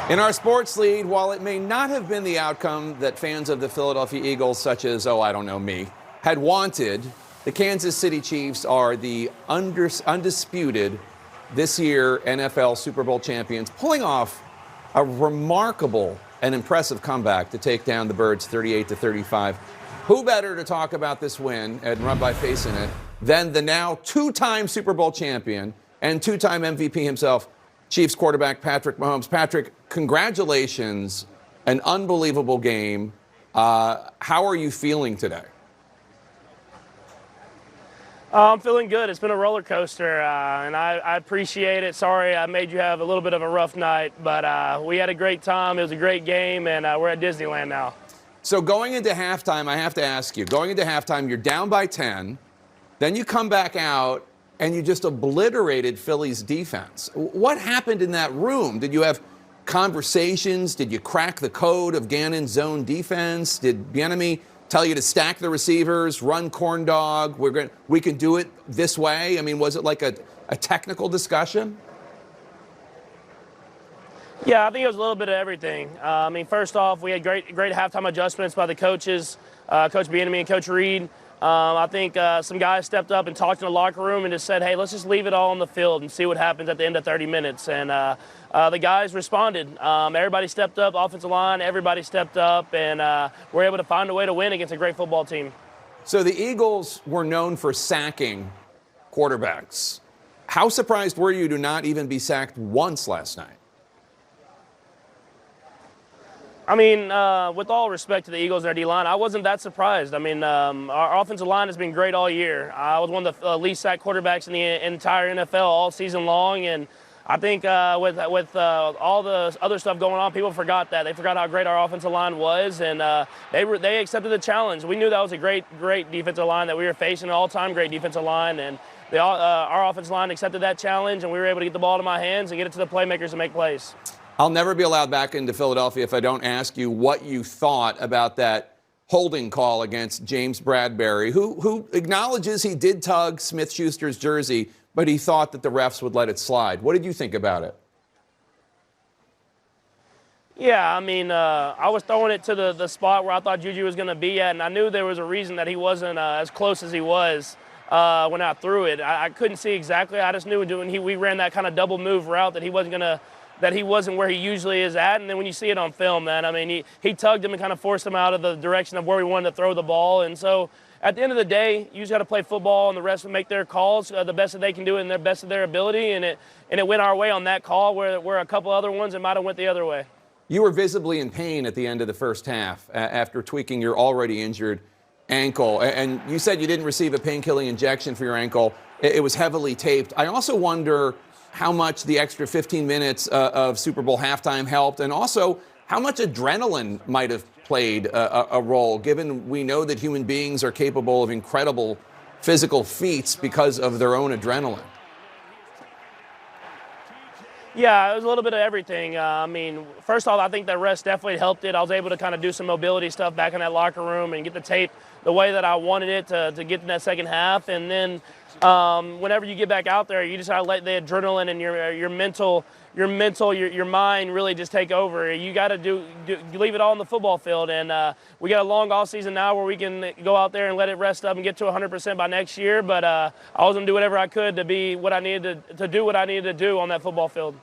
In our sports lead, while it may not have been the outcome that fans of the Philadelphia Eagles, such as, I don't know, me, had wanted, the Kansas City Chiefs are the undisputed this year NFL Super Bowl champions, pulling off a remarkable and impressive comeback to take down the Birds 38-35. Who better to talk about this win and run by facing it than the now two-time Super Bowl champion and two-time MVP himself, Chiefs quarterback Patrick Mahomes. Patrick, congratulations. An unbelievable game. How are you feeling today? I'm feeling good. It's been a roller coaster, and I appreciate it. Sorry I made you have a little bit of a rough night, but we had a great time. It was a great game, and we're at Disneyland now. So going into halftime, I have to ask you, going into halftime, you're down by 10. Then you come back out, and you just obliterated Philly's defense. What happened in that room? Did you have conversations? Did you crack the code of Gannon's zone defense? Did Bieniemy tell you to stack the receivers, run corn dog? We can do it this way. I mean, was it like a technical discussion? Yeah, I think it was a little bit of everything. First off, we had great halftime adjustments by the coaches, Coach Bieniemy and Coach Reed. I think some guys stepped up and talked in the locker room and just said, hey, let's just leave it all on the field and see what happens at the end of 30 minutes. And the guys responded. Everybody stepped up, offensive line, everybody stepped up, and we're able to find a way to win against a great football team. So the Eagles were known for sacking quarterbacks. How surprised were you to not even be sacked once last night? With all respect to the Eagles and their D-line, I wasn't that surprised. Our offensive line has been great all year. I was one of the least sacked quarterbacks in the entire NFL all season long, and I think with all the other stuff going on, people forgot that. They forgot how great our offensive line was, and they accepted the challenge. We knew that was a great defensive line that we were facing, an all-time great defensive line, and our offensive line accepted that challenge, and we were able to get the ball to my hands and get it to the playmakers to make plays. I'll never be allowed back into Philadelphia if I don't ask you what you thought about that holding call against James Bradberry, who acknowledges he did tug Smith-Schuster's jersey, but he thought that the refs would let it slide. What did you think about it? Yeah, I was throwing it to the spot where I thought Juju was going to be at, and I knew there was a reason that he wasn't as close as he was when I threw it. I couldn't see exactly. I just knew we ran that kind of double move route that he wasn't where he usually is at. And then when you see it on film, he tugged him and kind of forced him out of the direction of where we wanted to throw the ball. And so at the end of the day, you just got to play football, and the rest will make their calls the best that they can do it in their best of their ability. And it went our way on that call, where a couple other ones it might have went the other way. You were visibly in pain at the end of the first half after tweaking your already injured ankle. And you said you didn't receive a pain-killing injection for your ankle. It was heavily taped. I also wonder how much the extra 15 minutes of Super Bowl halftime helped, and also how much adrenaline might have played a role, given we know that human beings are capable of incredible physical feats because of their own adrenaline. Yeah, it was a little bit of everything. First off, I think that rest definitely helped it. I was able to kind of do some mobility stuff back in that locker room and get the tape the way that I wanted it to get in that second half. And then whenever you get back out there, you just got to let the adrenaline and your mind really just take over. You got to leave it all on the football field. And we got a long off season now where we can go out there and let it rest up and get to 100% by next year. But I was going to do whatever I could to be what I needed to do what I needed to do on that football field.